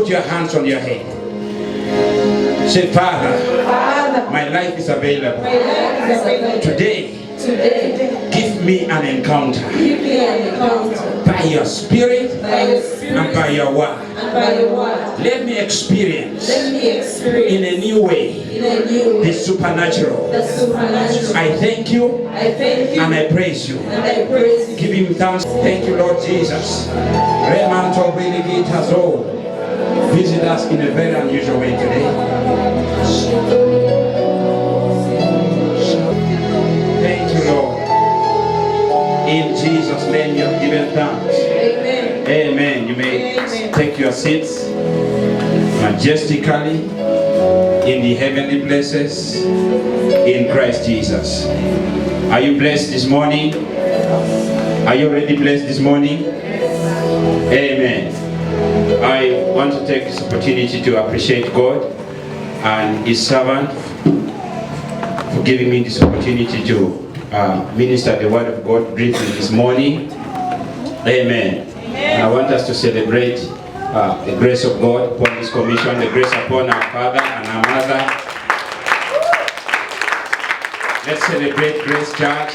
your hands on your head. Say, Father, my life is available. Today, give me an encounter by your Spirit and by your word. Let me experience in a new way the supernatural. I thank you and I praise you. Give him thanks. Thank you, Lord Jesus. Remanto Beligitazo. Visit us in a very unusual way today. Thank you, Lord. In Jesus' name you have given thanks. Amen. Amen. You may take your seats majestically in the heavenly places in Christ Jesus. Are you blessed this morning? Are you already blessed this morning? Amen. I want to take this opportunity to appreciate God and His servant for giving me this opportunity to minister the word of God briefly this morning. Amen. And I want us to celebrate the grace of God upon this commission, the grace upon our father and our mother. Let's celebrate Grace Church.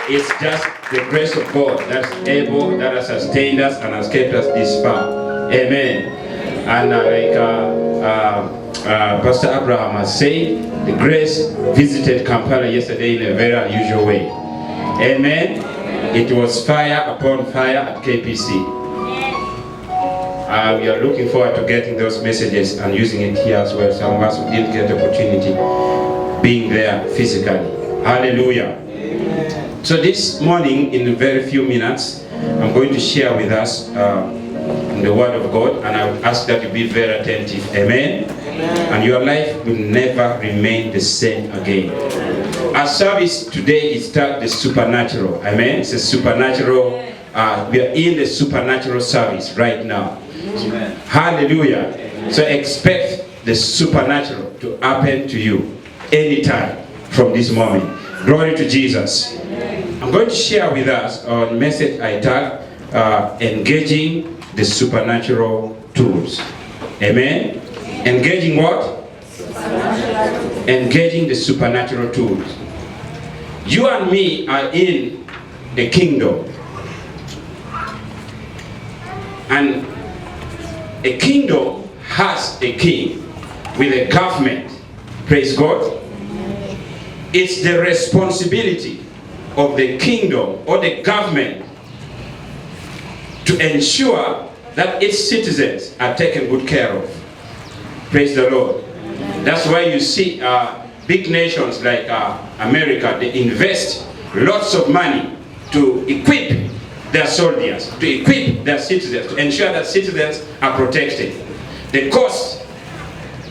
It's just the grace of God that's able, that has sustained us and has kept us this far. Amen. And Pastor Abraham has said, the grace visited Kampala yesterday in a very unusual way. Amen. It was fire upon fire at KPC. We are looking forward to getting those messages and using it here as well. Some of us who didn't get the opportunity being there physically. Hallelujah. So this morning, in a very few minutes, I'm going to share with us the Word of God, and I would ask that you be very attentive. Amen? Amen. And your life will never remain the same again. Our service today is the supernatural. Amen? It's a supernatural. We are in the supernatural service right now. Amen. Hallelujah. Amen. So expect the supernatural to happen to you anytime from this moment. Glory to Jesus. I'm going to share with us a message I tag engaging the supernatural tools. Amen? Engaging what? Engaging the supernatural tools. You and me are in a kingdom. And a kingdom has a king with a government. Praise God. It's the responsibility of the kingdom or the government to ensure that its citizens are taken good care of. Praise the Lord. That's why you see big nations like America, they invest lots of money to equip their soldiers, to equip their citizens, to ensure that citizens are protected. The cost,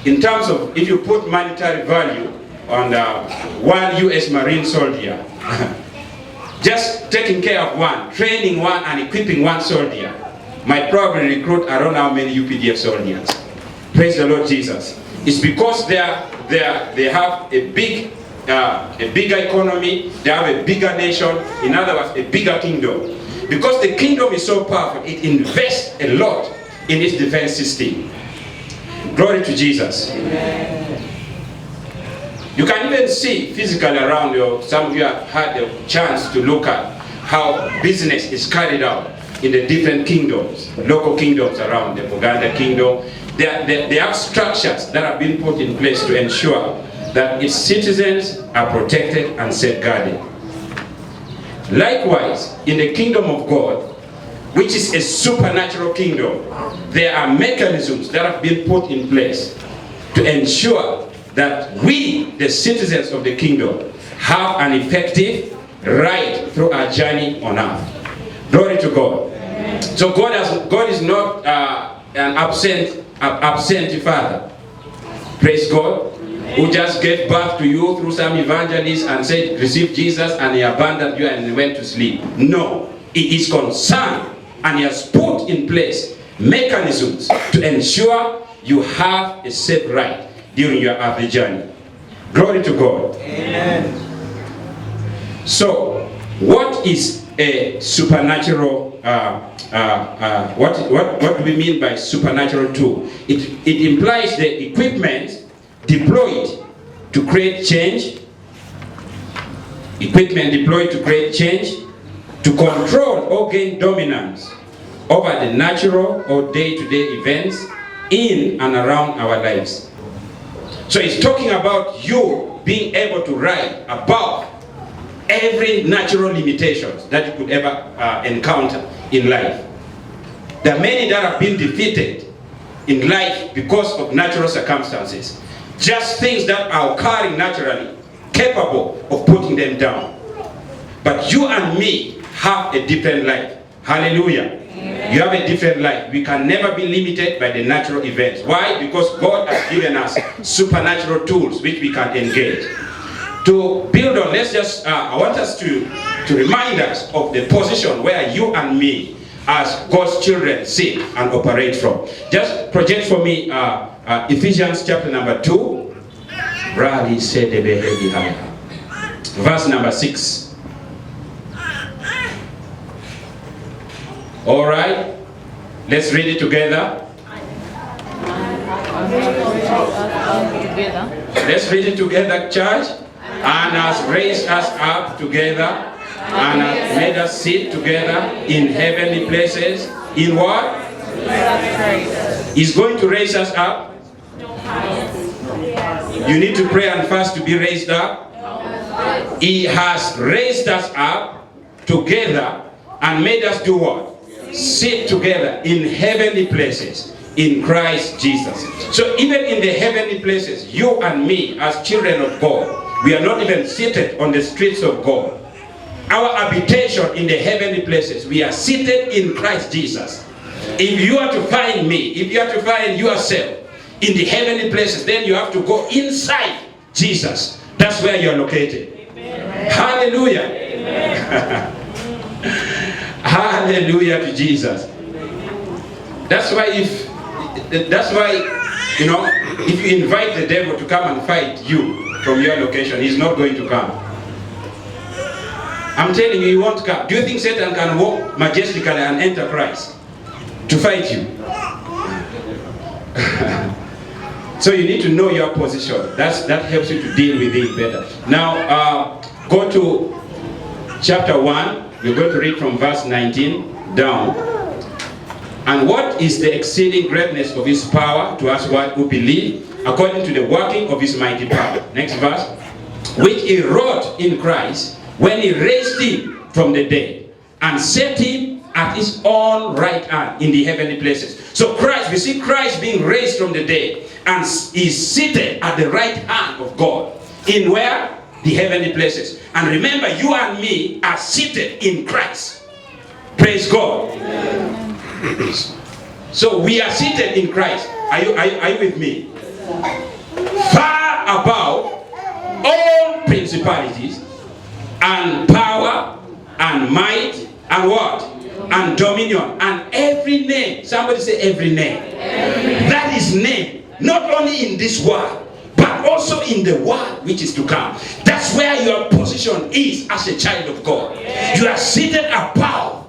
in terms of if you put monetary value on one US Marine soldier, just taking care of one, training one and equipping one soldier might probably recruit around how many UPDF soldiers. Praise the Lord Jesus. It's because they have a bigger economy, they have a bigger nation, in other words, a bigger kingdom. Because the kingdom is so powerful, it invests a lot in its defense system. Glory to Jesus. Amen. You can even see physically around you. Some of you have had the chance to look at how business is carried out in the different kingdoms, local kingdoms around the Buganda kingdom. They have structures that have been put in place to ensure that its citizens are protected and safeguarded. Likewise, in the kingdom of God, which is a supernatural kingdom, there are mechanisms that have been put in place to ensure that we, the citizens of the kingdom, have an effective right through our journey on earth. Glory to God. Amen. So God is not an absent father. Praise God. Who just gave birth to you through some evangelist and said, receive Jesus, and he abandoned you and he went to sleep. No. He is concerned and he has put in place mechanisms to ensure you have a safe ride during your earthly journey. Glory to God. Amen. So, what is a supernatural what do we mean by supernatural tool? It implies the equipment deployed to create change. Equipment deployed to create change, to control or gain dominance over the natural or day-to-day events in and around our lives. So it's talking about you being able to rise above every natural limitations that you could ever encounter in life. There are many that have been defeated in life because of natural circumstances. Just things that are occurring naturally, capable of putting them down. But you and me have a different life. Hallelujah. Amen. You have a different life. We can never be limited by the natural events. Why? Because God has given us supernatural tools which we can engage. To build on, I want us to remind us of the position where you and me as God's children sit and operate from. Just project for me Ephesians chapter number 2, verse number 6. All right, let's read it together. Let's read it together, church. And has raised us up together and has made us sit together in heavenly places. In what? He's going to raise us up. You need to pray and fast to be raised up. He has raised us up together and made us do what? Sit together in heavenly places in Christ Jesus. So even in the heavenly places, you and me as children of God, we are not even seated on the streets of God. Our habitation in the heavenly places, we are seated in Christ Jesus. If you are to find me, if you are to find yourself in the heavenly places, then you have to go inside Jesus. That's where you are located. Amen. Hallelujah. Amen. Hallelujah to Jesus. That's why if you invite the devil to come and fight you from your location, he's not going to come. I'm telling you, he won't come. Do you think Satan can walk majestically and enter Christ to fight you? So you need to know your position. That helps you to deal with it better. Now, go to chapter 1. We're going to read from verse 19 down. And what is the exceeding greatness of his power to us who believe, according to the working of his mighty power. Next verse. Which he wrought in Christ when he raised him from the dead and set him at his own right hand in the heavenly places. So Christ, we see Christ being raised from the dead and is seated at the right hand of God. In where? The heavenly places. And remember, you and me are seated in Christ. Praise God. Amen. So we are seated in Christ. Are you with me? Far above all principalities and power and might and what? And dominion and every name. Somebody say every name. Every. That is name. Not only in this world, but also in the world which is to come. That's where your position is as a child of God. You are seated above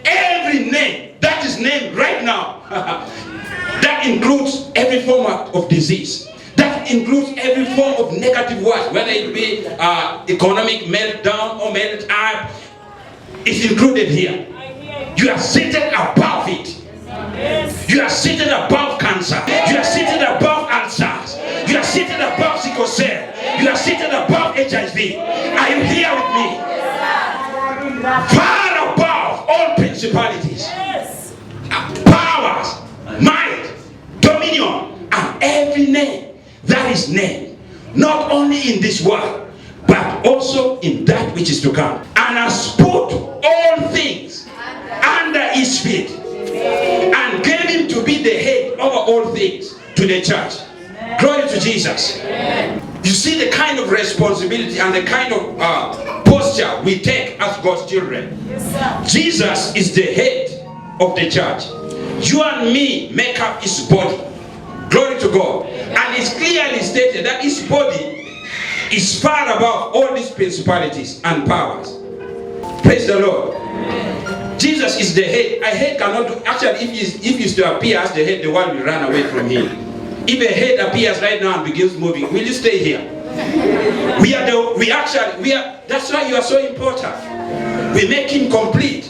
every name. That is named right now. That includes every form of disease. That includes every form of negative words, whether it be economic meltdown or melt up. It's included here. You are seated above it. You are seated above cancer. You are seated above ulcers. You are seated above sickle cell. You are seated above HIV. Are you here with me? Far above all principalities, powers, might, dominion, and every name that is named, not only in this world, but also in that which is to come, and has put all things under his feet, and gave him to be the head over all things to the church. Glory to Jesus. You see the kind of responsibility and the kind of posture we take as God's children. Jesus is the head of the church. You and me make up his body. Glory to God. And it's clearly stated that his body is far above all these principalities and powers. Praise the Lord. Jesus Jesus is the head. A head cannot do, actually, if he's to appear as the head, the world will run away from him. If a head appears right now and begins moving, will you stay here? That's why you are so important. We make him complete.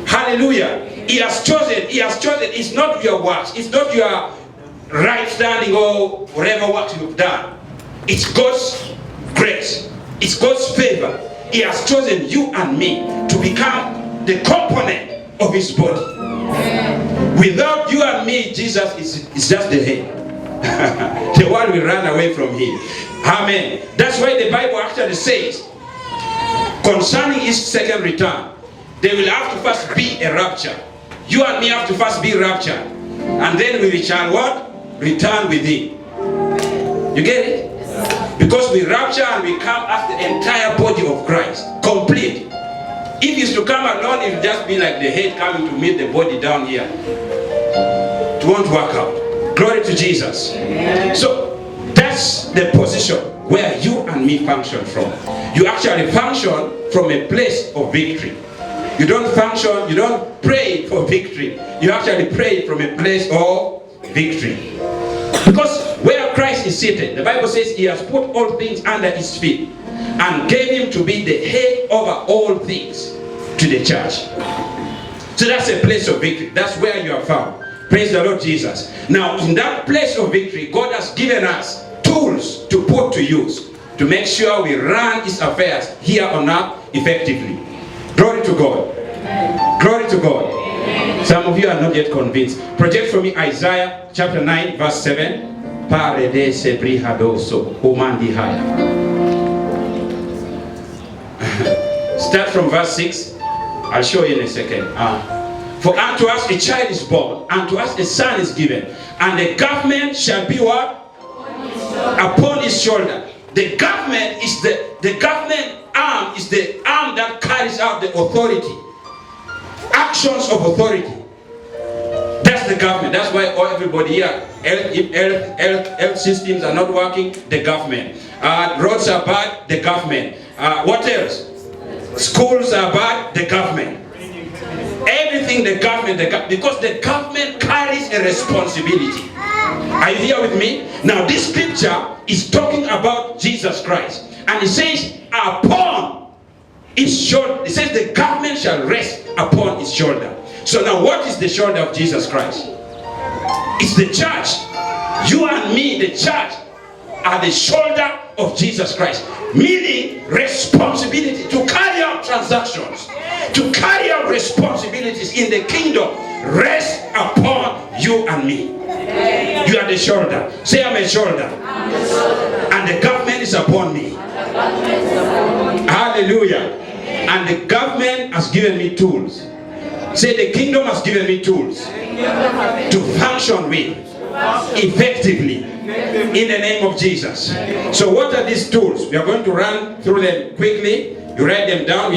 Hallelujah. He has chosen. It's not your works. It's not your right standing or whatever works you've done. It's God's grace. It's God's favor. He has chosen you and me to become the component of his body. Without you and me, Jesus is just the head. The world will run away from him. Amen. That's why the Bible actually says, concerning his second return, there will have to first be a rapture. You and me have to first be raptured. And then we shall what? Return with him. You get it? Because we rapture and we come as the entire body of Christ. Complete. If he's to come alone, it will just be like the head coming to meet the body down here. It won't work out. Glory to Jesus. Amen. So that's the position where you and me function from. You actually function from a place of victory. You don't pray for victory. You actually pray from a place of victory. Because where Christ is seated, the Bible says he has put all things under his feet and gave him to be the head over all things to the church. So that's a place of victory. That's where you are found. Praise the Lord Jesus. Now, in that place of victory, God has given us tools to put to use to make sure we run his affairs here on earth effectively. Glory to God. Amen. Glory to God. Amen. Some of you are not yet convinced. Project for me Isaiah chapter 9 verse 7. Start from verse 6. I'll show you in a second. For unto us a child is born, unto us a son is given, and the government shall be what? Upon his shoulder. The government is the government arm is the arm that carries out the authority. Actions of authority. That's the government. That's why everybody here, if health systems are not working, the government. Roads are bad, the government. What else? Schools are bad, the government. Everything the government, because the government carries a responsibility. Are you here with me? Now this scripture is talking about Jesus Christ. And it says, upon his shoulder. It says the government shall rest upon his shoulder. So now what is the shoulder of Jesus Christ? It's the church. You and me, the church, are the shoulder of Jesus Christ. Meaning responsibility to carry out transactions, to carry out responsibilities in the kingdom rest upon you and me. You are the shoulder. Say, I'm a shoulder. And the government is upon me. Hallelujah. And the government has given me tools. Say, the kingdom has given me tools to function with effectively in the name of Jesus. So what are these tools? We are going to run through them quickly. You write them down.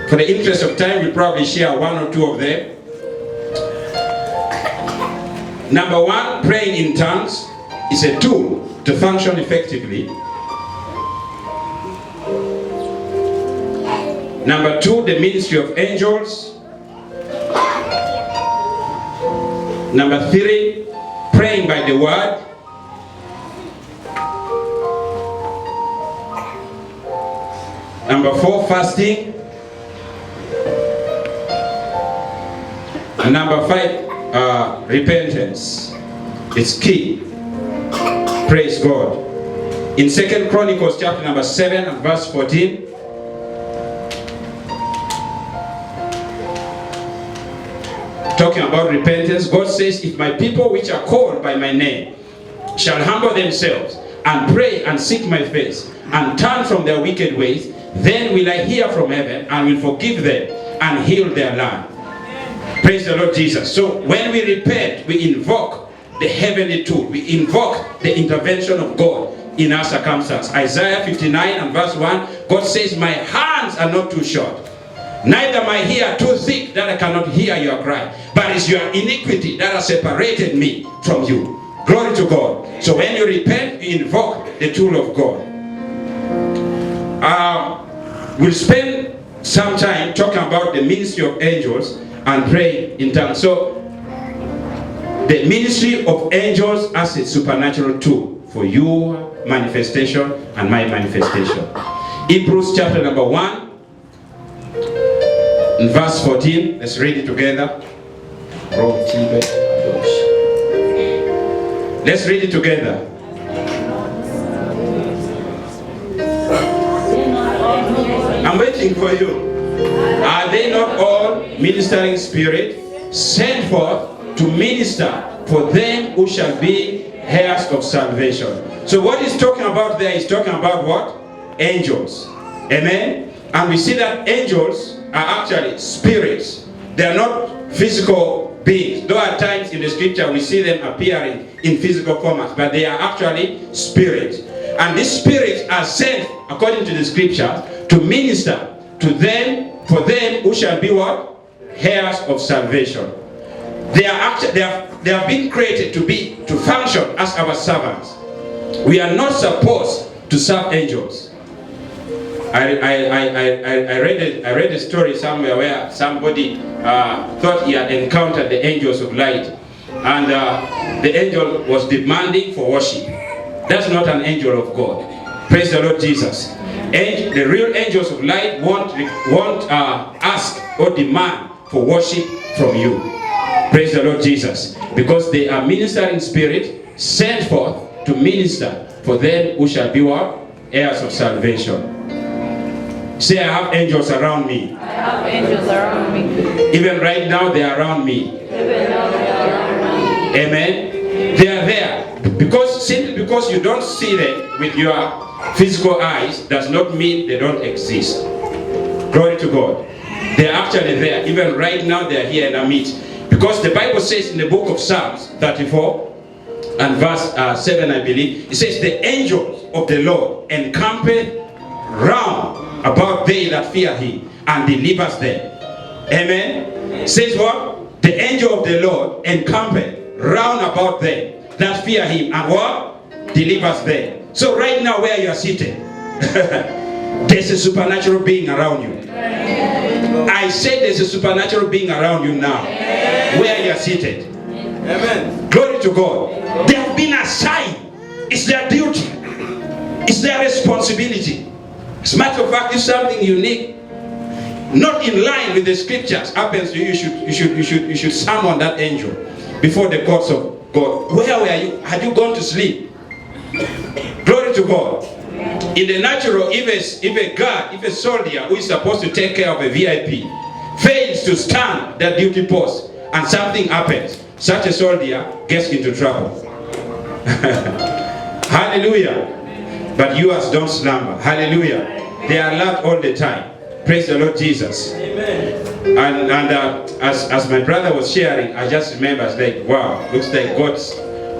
For the interest of time, we'll probably share one or two of them. Number one, praying in tongues is a tool to function effectively. Number two, the ministry of angels. Number three, praying by the word. Number four, fasting. And number five, repentance. It's key. Praise God. In 2 Chronicles chapter number 7 and verse 14, talking about repentance, God says, if my people which are called by my name shall humble themselves and pray and seek my face and turn from their wicked ways, then will I hear from heaven and will forgive them and heal their land. Praise the Lord Jesus. So when we repent, we invoke the heavenly tool. We invoke the intervention of God in our circumstance. Isaiah 59 and verse 1, God says, my hands are not too short, neither my ear too thick that I cannot hear your cry, but it's your iniquity that has separated me from you. Glory to God. So when you repent, you invoke the tool of God. We'll spend some time talking about the ministry of angels and praying in tongues. So, the ministry of angels as a supernatural tool for your manifestation and my manifestation. Hebrews chapter number 1, in verse 14. Let's read it together. Let's read it together. I'm waiting for you. Are they not all ministering spirit sent forth to minister for them who shall be heirs of salvation? So what he's talking about there is talking about what? Angels. Amen? And we see that angels are actually spirits. They are not physical beings. Though at times in the scripture we see them appearing in physical formats, but they are actually spirits. And these spirits are sent, according to the scripture, to minister to them, for them who shall be what? Heirs of salvation. They have been created to function as our servants. We are not supposed to serve angels. I read a story somewhere where somebody thought he had encountered the angels of light, and the angel was demanding for worship. That's not an angel of God. Praise the Lord Jesus. And the real angels of light won't ask or demand for worship from you. Praise the Lord Jesus. Because they are ministering spirit sent forth to minister for them who shall be what? Heirs of salvation. Say, I have angels around me. I have angels around me. Even right now they are around me. Even now they are around me. Amen. They are there. Simply because you don't see them with your physical eyes does not mean they don't exist. Glory to God. They are actually there. Even right now they are here in our midst. Because the Bible says in the book of Psalms 34 and verse 7, I believe, it says, the angels of the Lord encampeth round about they that fear him and delivers them. Amen. It says what? The angel of the Lord encampeth round about them that fear him and what? Delivers them. So right now where you are seated, there's a supernatural being around you. I said there's a supernatural being around you now. Where you are seated. Amen. Glory to God. They have been assigned. It's their duty. It's their responsibility. As a matter of fact, if something unique, not in line with the scriptures, happens to you, you should summon that angel before the courts of God. Where were you? Had you gone to sleep? Glory to God. In the natural, if a guard, if a soldier who is supposed to take care of a VIP fails to stand that duty post and something happens, such a soldier gets into trouble. Hallelujah. But yours don't slumber. Hallelujah. They are alert all the time. Praise the Lord Jesus. Amen. And as my brother was sharing, I just remember, I was like, wow, looks like God's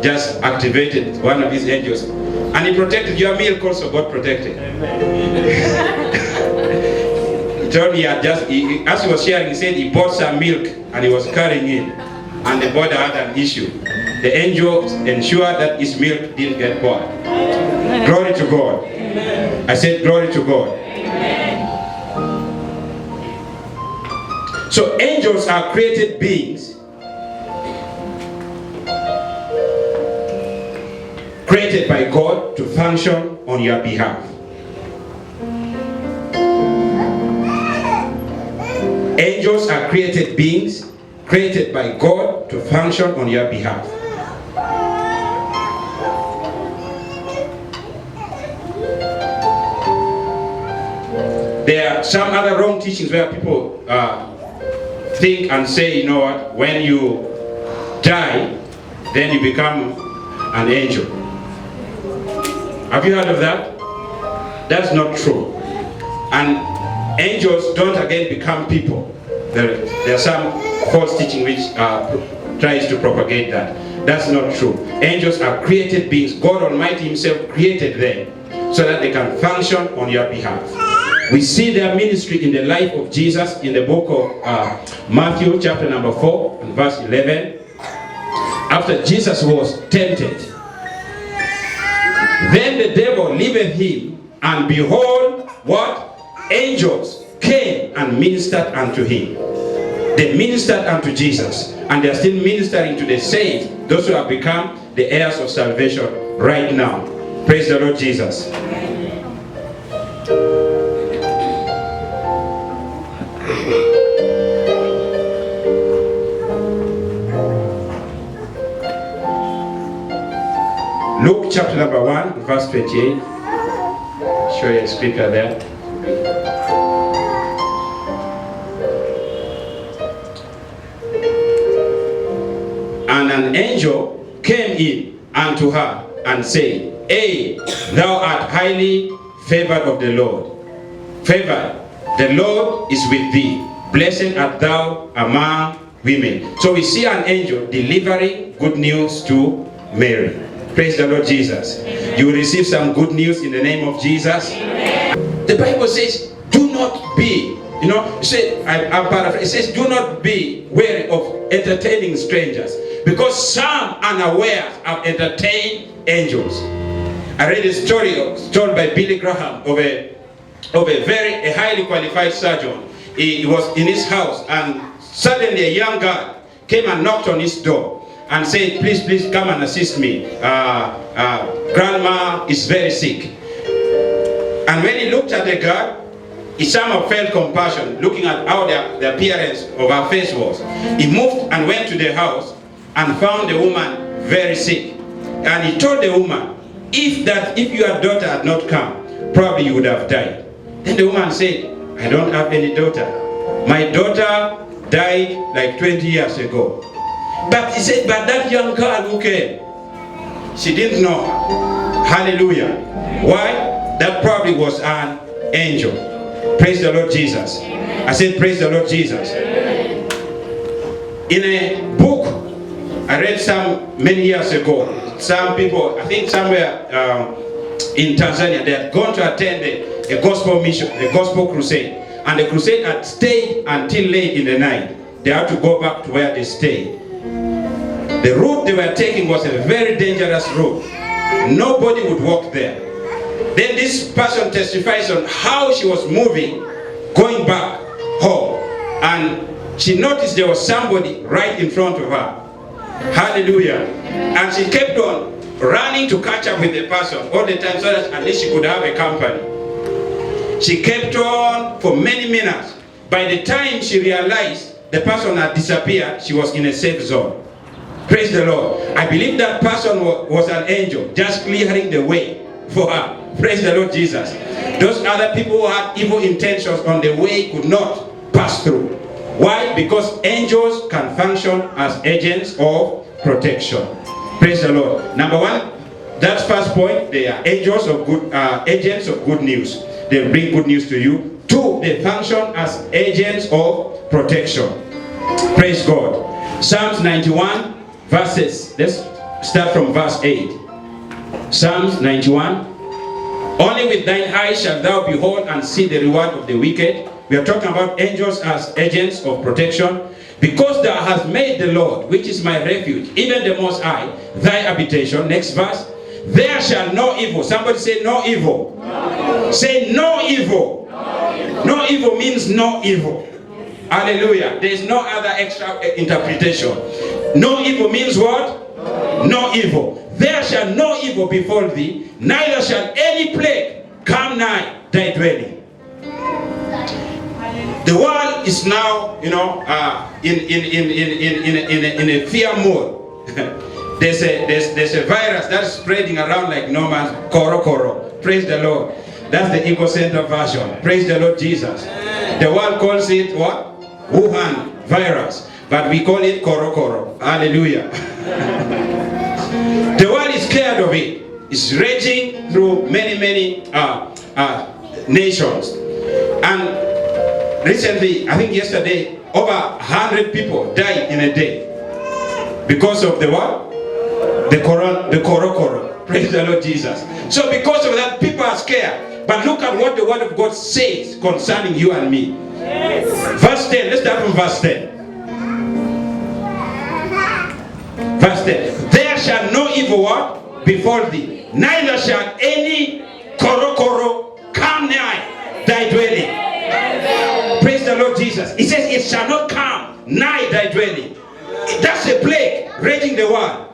just activated one of his angels. And he protected your milk also. God protected. He told me, as he was sharing, he said he bought some milk and he was carrying it. And the boy had an issue. The angel ensured that his milk didn't get poured. Glory to God. Amen. I said glory to God. Amen. So angels are created beings, created by God to function on your behalf. Angels are created beings, created by God to function on your behalf. There are some other wrong teachings where people think and say, you know what, when you die, then you become an angel. Have you heard of that? That's not true. And angels don't again become people. There are some false teaching which tries to propagate that. That's not true. Angels are created beings. God Almighty himself created them so that they can function on your behalf. We see their ministry in the life of Jesus in the book of Matthew chapter number 4 and verse 11. After Jesus was tempted, then the devil leaveth him, and behold, what? Angels came and ministered unto him. They ministered unto Jesus, and they are still ministering to the saints, those who have become the heirs of salvation right now. Praise the Lord Jesus. Luke chapter number 1, verse 28. Show you a scripture there. And an angel came in unto her and said, Hey, thou art highly favored of the Lord. Favored, the Lord is with thee. Blessed art thou among women. So we see an angel delivering good news to Mary. Praise the Lord Jesus. You will receive some good news in the name of Jesus. The Bible says, do not be, I'm paraphrasing. It says, do not be wary of entertaining strangers, because some unawares have entertained angels. I read a story told by Billy Graham of a very highly qualified surgeon. He was in his house, and suddenly a young girl came and knocked on his door and said, please come and assist me. Grandma is very sick. And when he looked at the girl, he somehow felt compassion, looking at how the appearance of her face was. He moved and went to the house and found the woman very sick. And he told the woman, if your daughter had not come, probably you would have died. Then the woman said, I don't have any daughter. My daughter died like 20 years ago. But he said, but that young girl who came, she didn't know her. Hallelujah. Why? That probably was an angel. Praise the Lord Jesus. I said, praise the Lord Jesus. In a book I read many years ago, some people, I think somewhere in Tanzania, they had gone to attend a gospel mission, a gospel crusade. And the crusade had stayed until late in the night. They had to go back to where they stayed. The route they were taking was a very dangerous route. Nobody would walk there. Then this person testifies on how she was moving, going back home. And she noticed there was somebody right in front of her. Hallelujah. And she kept on running to catch up with the person all the time, so that at least she could have a company. She kept on for many minutes. By the time she realized the person had disappeared, she was in a safe zone. Praise the Lord. I believe that person was an angel, just clearing the way for her. Praise the Lord Jesus. Those other people who had evil intentions on the way could not pass through. Why? Because angels can function as agents of protection. Praise the Lord. Number one, that's first point. They are angels of good, agents of good news. They bring good news to you. Two, they function as agents of protection. Praise God. Psalms 91 verses. Let's start from verse 8. Psalms 91. Only with thine eyes shalt thou behold and see the reward of the wicked. We are talking about angels as agents of protection. Because thou hast made the Lord, which is my refuge, even the Most High, thy habitation. Next verse. There shall no evil. Somebody say no evil. No evil. Say no evil. No evil. No evil means no evil. Hallelujah. There is no other extra interpretation. No evil means what? No evil. There shall no evil befall thee, neither shall any plague come nigh thy dwelling. The world is now, in a fear mode. There's a virus that's spreading around like no man's koro. Praise the Lord. That's the Eco Center version. Praise the Lord Jesus. The world calls it what? Wuhan virus. But we call it koro. Hallelujah. The world is scared of it. It's raging through many nations. And recently, I think yesterday, over 100 people died in a day. Because of the what? The koro. Praise the Lord Jesus. So because of that, people are scared. But look at what the word of God says concerning you and me. Yes. Verse 10. Let's start from verse 10. Verse 10. There shall no evil what? Befall thee. Neither shall any koro come nigh thy dwelling. Praise the Lord Jesus. He says, it shall not come nigh thy dwelling. That's a plague raging the world.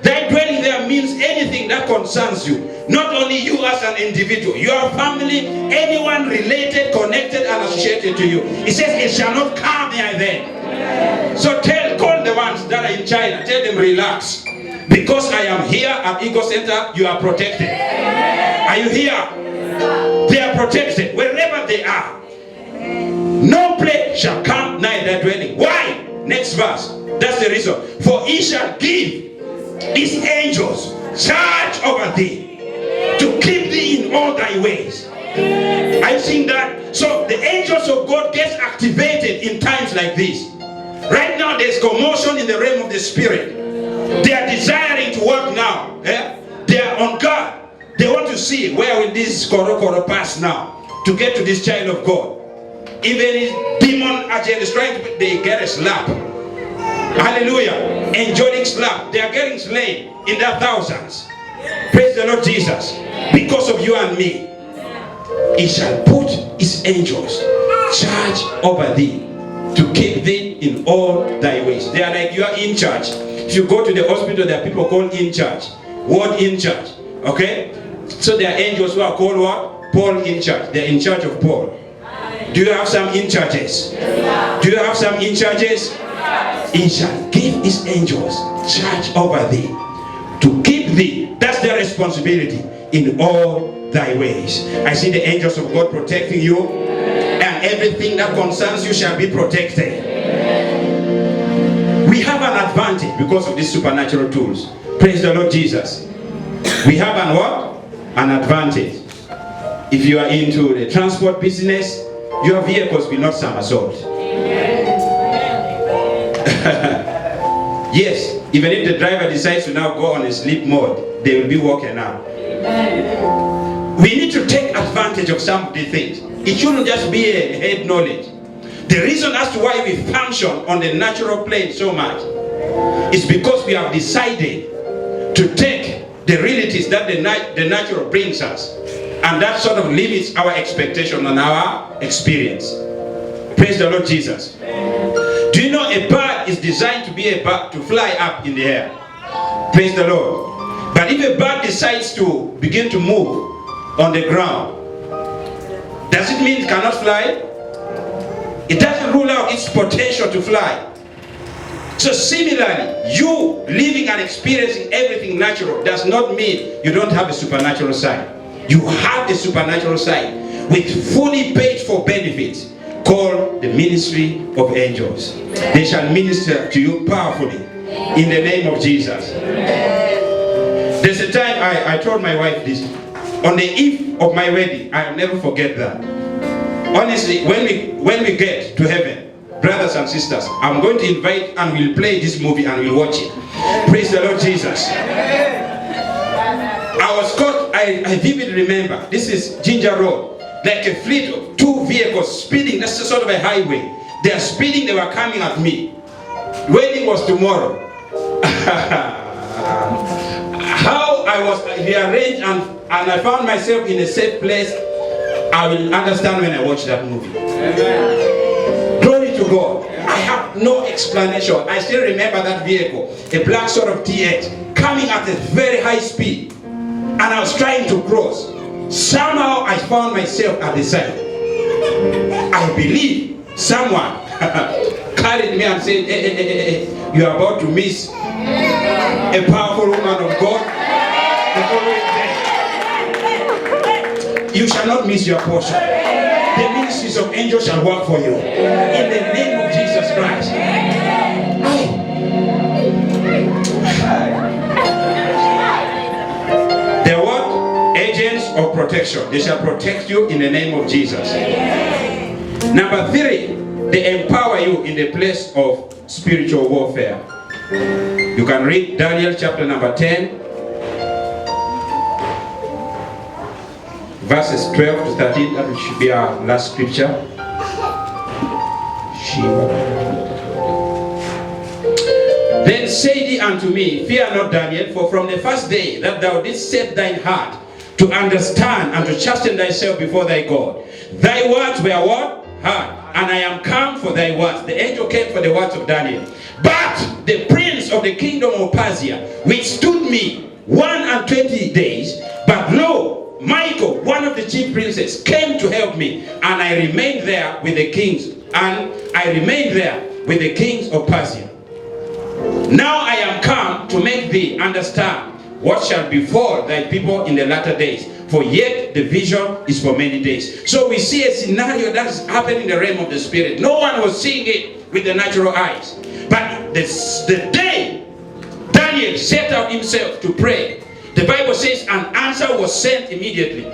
Thy dwelling there means anything that concerns you. Not only you as an individual, your family, anyone related, connected, and associated to you. He says, it shall not come near them. So call the ones that are in China. Tell them, relax. Because I am here at Eagle Center, you are protected. Are you here? They are protected wherever they are. No plague shall come nigh their dwelling. Why? Next verse. That's the reason. For he shall give his angels charge over thee, to keep thee in all thy ways. Are you seeing that? So the angels of God gets activated in times like this. Right now there's commotion in the realm of the spirit. They are desiring to work now. They are on guard. They want to see where will this koro pass now to get to this child of God. Even his demon agent is trying to, they get a slap. Hallelujah. Angelic slap. They are getting slain in their thousands. Praise the Lord Jesus. Because of you and me. He shall put his angels charge over thee, to keep thee in all thy ways. They are like you are in charge. If you go to the hospital, there are people called in charge. Ward in charge. Okay? So there are angels who are called what? Paul in charge. They are in charge of Paul. Do you have some in charges? Do you have some in charges? He shall give his angels charge over thee, to keep thee. That's their responsibility, in all thy ways. I see the angels of God protecting you, and everything that concerns you shall be protected. We have an advantage because of these supernatural tools. Praise the Lord Jesus. We have an what? An advantage. If you are into the transport business, your vehicles will not somersault. Yes, even if the driver decides to now go on a sleep mode, they will be walking now. We need to take advantage of some of the things. It shouldn't just be a head knowledge. The reason as to why we function on the natural plane so much is because we have decided to take the realities that the natural brings us, and that sort of limits our expectation and our experience. Praise the Lord Jesus. Do you know a bird is designed to be a bird, to fly up in the air? Praise the Lord. But if a bird decides to begin to move on the ground, does it mean it cannot fly? It doesn't rule out its potential to fly. So similarly, you living and experiencing everything natural does not mean you don't have a supernatural side. You have a supernatural side with fully paid for benefits, called the ministry of angels. They shall minister to you powerfully in the name of Jesus. There's a time I told my wife this. On the eve of my wedding, I'll never forget that. Honestly, when we get to heaven, brothers and sisters, I'm going to invite and we'll play this movie and we'll watch it. Praise the Lord Jesus. I was caught, I vividly remember, this is Ginger Road, like a fleet of two vehicles speeding. That's sort of a highway. They are speeding, they were coming at me. Wedding was tomorrow. How I was rearranged and I found myself in a safe place, I will understand when I watch that movie. Amen. Glory to God. I have no explanation. I still remember that vehicle, a black sort of T8, coming at a very high speed. And I was trying to cross. Somehow I found myself at the side. I believe someone carried me and said, hey, you are about to miss a powerful woman of God. You shall not miss your portion. The ministries of angels shall work for you. In the name of Jesus Christ. They're what? Agents of protection. They shall protect you in the name of Jesus. Number 3, they empower you in the place of spiritual warfare. You can read Daniel chapter number 10, verses 12 to 13. That should be our last scripture. Then say ye unto me, fear not, Daniel, for from the first day that thou didst set thine heart to understand and to chasten thyself before thy God, thy words were what? heart, and I am come for thy words. The angel came for the words of Daniel. But the prince of the kingdom of Persia withstood me 120 days. But lo, Michael, one of the chief princes, came to help me, and I remained there with the kings, of Persia. Now I am come to make thee understand what shall befall thy people in the latter days. For yet the vision is for many days. So we see a scenario that is happening in the realm of the spirit. No one was seeing it with the natural eyes. But the day Daniel set out himself to pray, the Bible says an answer was sent immediately.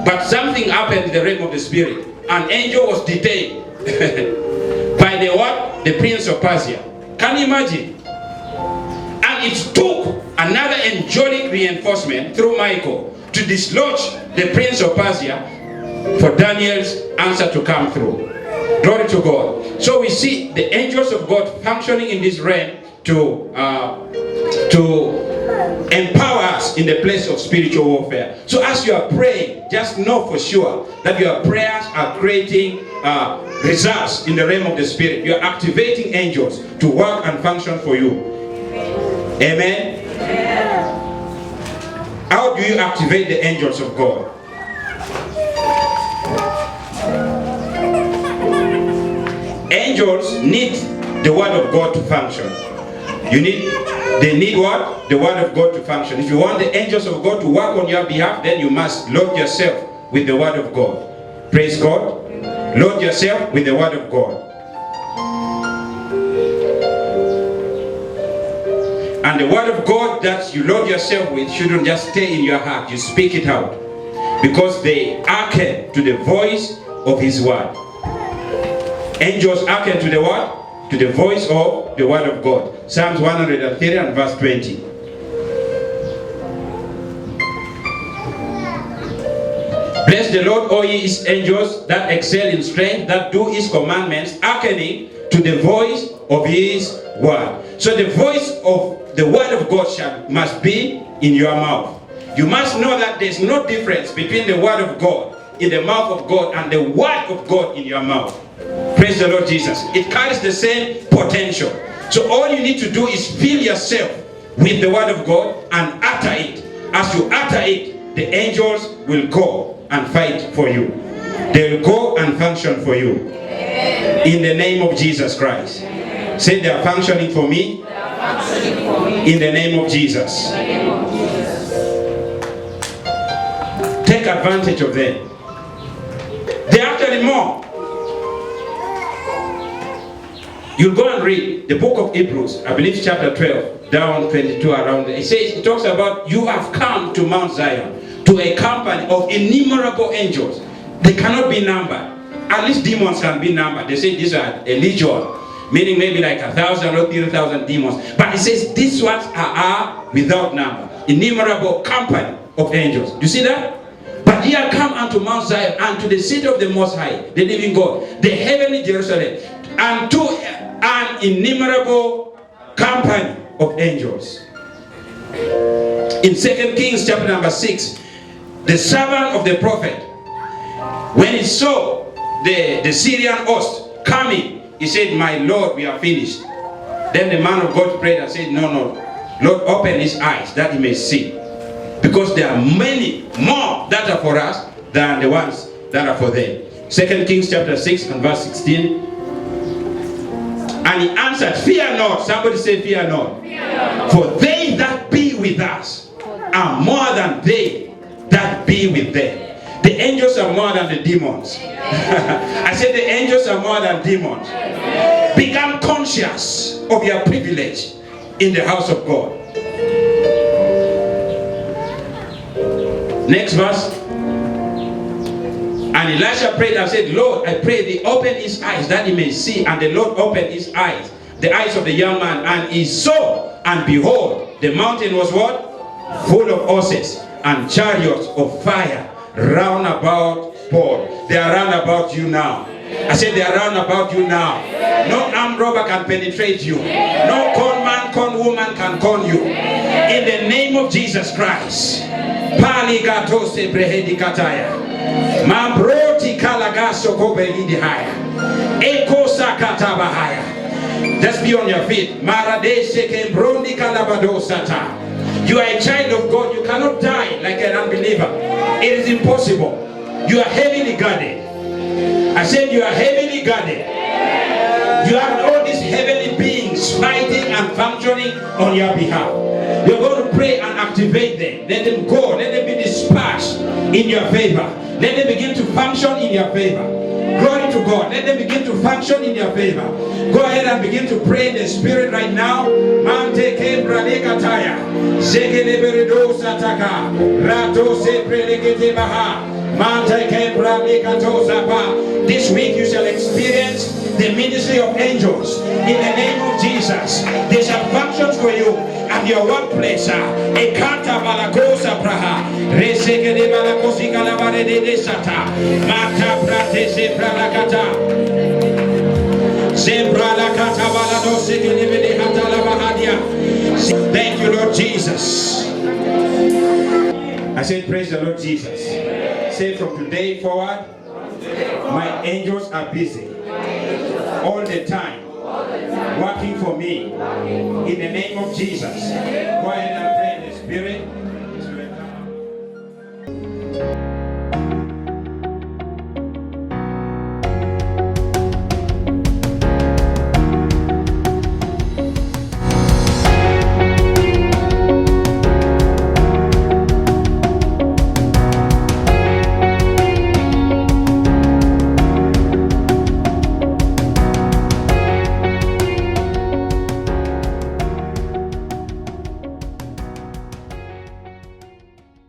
But something happened in the realm of the spirit. An angel was detained by the what? The prince of Persia. Can you imagine? And it took another angelic reinforcement through Michael to dislodge the prince of Persia for Daniel's answer to come through. Glory to God. So we see the angels of God functioning in this realm to empower us in the place of spiritual warfare. So as you are praying, just know for sure that your prayers are creating results in the realm of the spirit. You are activating angels to work and function for you. Amen. How do you activate the angels of God? Angels need the word of God to function. They need what? The word of God to function. If you want the angels of God to work on your behalf, then you must load yourself with the word of God. Praise God. Load yourself with the word of God. And the word of God that you load yourself with shouldn't just stay in your heart. You speak it out. Because they hearken to the voice of his word. Angels hearken to the word? To the voice of the word of God. Psalms 130 and verse 20. Bless the Lord, all ye his angels that excel in strength, that do his commandments, hearkening to the voice of his word. So the voice of the word of God must be in your mouth. You must know that there's no difference between the word of God in the mouth of God and the word of God in your mouth. Praise the Lord Jesus. It carries the same potential. So all you need to do is fill yourself with the word of God and utter it. As you utter it, the angels will go and fight for you. They will go and function for you. In the name of Jesus Christ. Say they are functioning for me. In the name of Jesus. Take advantage of them. They are actually more. You'll go and read the book of Hebrews, I believe chapter 12, down 22 around there. It talks about you have come to Mount Zion, to a company of innumerable angels. They cannot be numbered. At least demons can be numbered. They say these are a legion, meaning maybe like 1,000 or 3,000 demons. But it says these ones are without number. Innumerable company of angels. Do you see that? But ye are come unto Mount Zion, and to the city of the Most High, the living God, the heavenly Jerusalem, and to an innumerable company of angels. In 2 Kings chapter number 6, the servant of the prophet, when he saw the Syrian host coming, he said, "My Lord, we are finished." Then the man of God prayed and said, No, Lord, open his eyes that he may see. Because there are many more that are for us than the ones that are for them. 2 Kings chapter 6 and verse 16. And he answered, "Fear not." Somebody say, "Fear not." Fear not. For they that be with us are more than they that be with them. The angels are more than the demons. I said the angels are more than demons. Become conscious of your privilege in the house of God. Next verse. And Elisha prayed and said, "Lord, I pray thee, open his eyes that he may see." And the Lord opened his eyes, the eyes of the young man, and he saw, and behold, the mountain was what? Full of horses and chariots of fire round about Paul. They are round about you now. I said they are round about you now. No armed robber can penetrate you. No con man, con woman can con you. In the name of Jesus Christ. Pali gato se brehedi kataya. Ma broti kalagaso kobelidi haya. Eko sakata bahaya. Just be on your feet. Maradeshe kembrondi kalabadosata. You are a child of God. You cannot die like an unbeliever. It is impossible. You are heavily guarded. I said you are heavily guarded. You have all these heavenly beings fighting and functioning on your behalf. You're going to pray and activate them. Let them go. Let them be dispatched in your favor. Let them begin to function in your favor. Glory to God. Let them begin to function in your favor. Go ahead and begin to pray in the Spirit right now. Mante kebra lekataya. Zegeleberedo sataka. Rato seprelekete baha. Mante kebra lekato ba. This week you shall experience the ministry of angels in the name of Jesus. They shall function for you at your workplace. Ekata balakosa praha. Reseke de balakosi kalabare de sata. Mata prate se pralakata. Zembralakata balado seke de bele hatala bahadia. Thank you, Lord Jesus. I said, praise the Lord Jesus. Say from today forward, my angels are busy all the time, working for me in the name of Jesus.